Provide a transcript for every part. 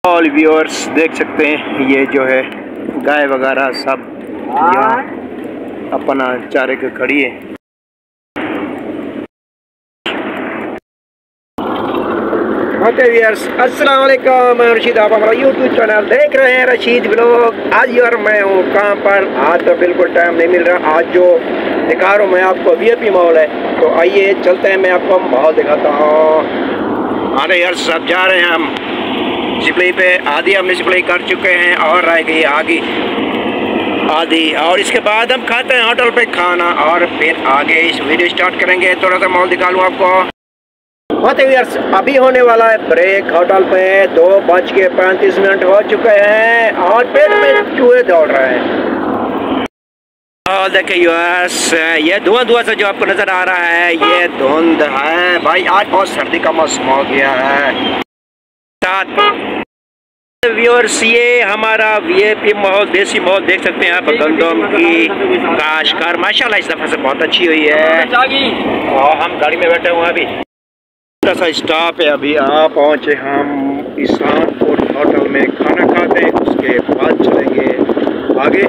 All viewers देख सकते हैं ये जो है गाय वगैरह सब यहाँ अपना चारे के खड़ी है। अस्सलाम वालेकुम, मैं रशीद, आप हमारा यूट्यूब चैनल देख रहे हैं रशीद व्लॉग। आज यार मैं हूँ कहाँ पर, आज तो बिल्कुल टाइम नहीं मिल रहा। आज जो दिखा रहा हूँ मैं आपको वीआईपी मॉल है, तो आइए चलते हैं, मैं आपको मॉल दिखाता हूँ। अरे यार सब जा रहे हैं हम सिपलाई पे, आधी हमने सिपलाई कर चुके हैं और रह गई आगे आधी, और इसके बाद हम खाते हैं होटल पे खाना और फिर आगे इस वीडियो स्टार्ट करेंगे। थोड़ा सा मॉल दिखा लूँ आपको। अभी होने वाला है ब्रेक होटल पे, 2:35 हो चुके हैं और पेट में चूहे दौड़ रहे हैं। और देखिए यूएस, ये धुआं से जो आपको नजर आ रहा है ये धुंध है भाई, आज बहुत सर्दी का मौसम हो गया है। व्यूअर्स ये हमारा वीआईपी माहौल, देसी माहौल देख सकते हैं आप। गंदम की काशकार माशाल्लाह इस दफा से बहुत अच्छी हुई है और हम गाड़ी में बैठे हुए हैं। अभी सा स्टॉप है, अभी आप पहुंचे हम ईसानपुर होटल में, खाना खाते हैं उसके बाद चलेंगे आगे।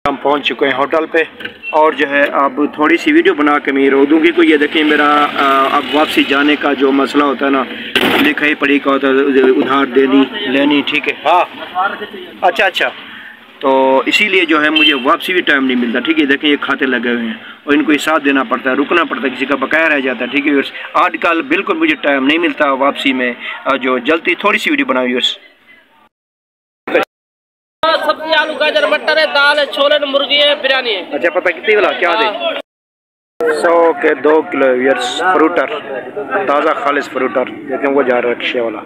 हम पहुंच चुके हैं होटल पे और जो है अब थोड़ी सी वीडियो बना के मैं रो दूँगी। को ये देखें मेरा अब वापसी जाने का जो मसला होता है ना, लिखाई पढ़ी का होता है, उधार देनी लेनी, ठीक है। हाँ अच्छा, तो इसीलिए जो है मुझे वापसी भी टाइम नहीं मिलता, ठीक है। देखें ये खाते लगे हुए हैं और इनको हिसाब देना पड़ता है, रुकना पड़ता है, किसी का बकाया रह जाता है, ठीक है। आजकल बिल्कुल मुझे टाइम नहीं मिलता वापसी में, जो जल्दी थोड़ी सी वीडियो बनाई। सब्जी आलू गाजर मटर है, दाल है, छोले मुर्गी है, बिरयानी है। अच्छा पता कितनी वाला क्या दे? 100 के 2 किलो फ्रूटर, ताज़ा खालिश फ्रूटर। देखें वो जा रहा है रिक्शे वाला।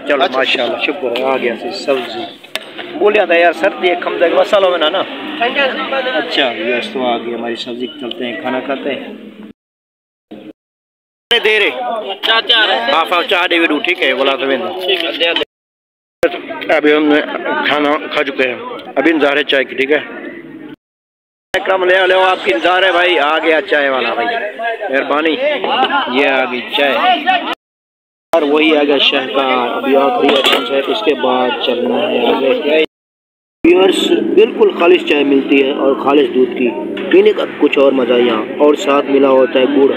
चलो माशाल्लाह शुक्र है, आ गया सब्जी। बोलिया था यार सर्दी है, खमदा के मसालों में ना। अच्छा यस, तो आ गई हमारी सब्जी। चलते हैं खाना खाते हैं। दे रहे चाह दे वीडू, ठीक है बोला तो। अभी हमने खाना खा चुके हैं, अभी इंतजार है चाय की, ठीक है। कम ले लो, आपकी इंतजार है भाई। आ गया चाय वाला भाई, मेहरबानी। ये आ गई चाय और वही आ गया शहकार। अभी आखिरी आइटम है, इसके बाद चलना है आगे। व्यूअर्स बिल्कुल खालिश चाय मिलती है और खालिश दूध की, पीने का कुछ और मज़ा यहाँ, और साथ मिला होता है गुड़।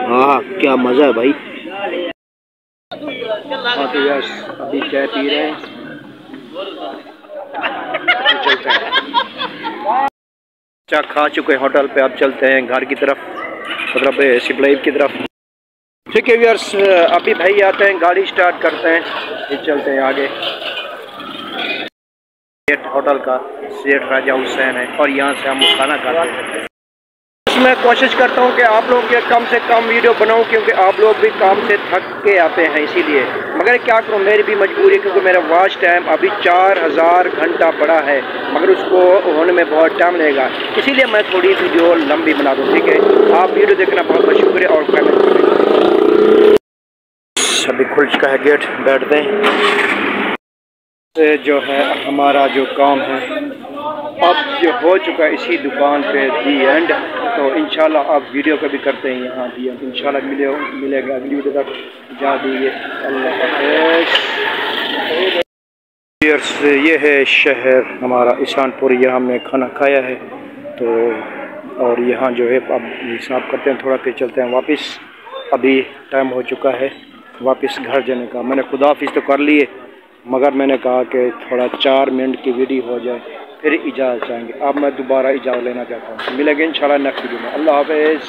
हाँ क्या मज़ा है भाई। हाँ तो यस अभी चाय पी रहे हैं, चलते हैं। चाय खा चुके हैं होटल पे, अब चलते हैं घर की तरफ, मतलब सिपलाई की तरफ, ठीक है व्यूअर्स। अभी भाई आते हैं, गाड़ी स्टार्ट करते हैं, फिर चलते हैं आगे। होटल का सेठ राजा हुसैन है और यहाँ से हम खाना खाते हैं। मैं कोशिश करता हूँ कि आप लोगों के कम से कम वीडियो बनाऊँ, क्योंकि आप लोग भी काम से थक के आते हैं इसीलिए। मगर क्या करूँ, मेरी भी मजबूरी है, क्योंकि मेरा वॉच टाइम अभी 4000 घंटा पड़ा है, मगर उसको होने में बहुत टाइम लगेगा, इसीलिए मैं थोड़ी वीडियो लंबी बना दूँ, ठीक है। आप वीडियो देखना बहुत बहुत शुक्रिया और कमेंट करें। अभी खुल चुका है गेट, बैठते हैं। जो है हमारा जो काम है अब जो हो चुका है इसी दुकान पे दी एंड, तो इंशाल्लाह आप वीडियो का भी करते हैं यहाँ दी एंड। इंशाल्लाह मिलेगा अगली वीडियो तक, जा दीजिए, अल्लाह हाफ़िज़। ये है शहर हमारा ईसानपुर, यहाँ हमने खाना खाया है, तो और यहाँ जो है अब हिसाब करते हैं थोड़ा, फिर चलते हैं वापस। अभी टाइम हो चुका है वापस घर जाने का। मैंने खुदाफिज़ तो कर लिए, मगर मैंने कहा कि थोड़ा 4 मिनट की वीडियो हो जाए फिर इजाज़त चाहेंगे। अब मैं दोबारा इजाज़त लेना चाहता हूँ। मिलेंगे इंशाल्लाह नेक्स्ट वीडियो में। अल्लाह हाफ़िज़।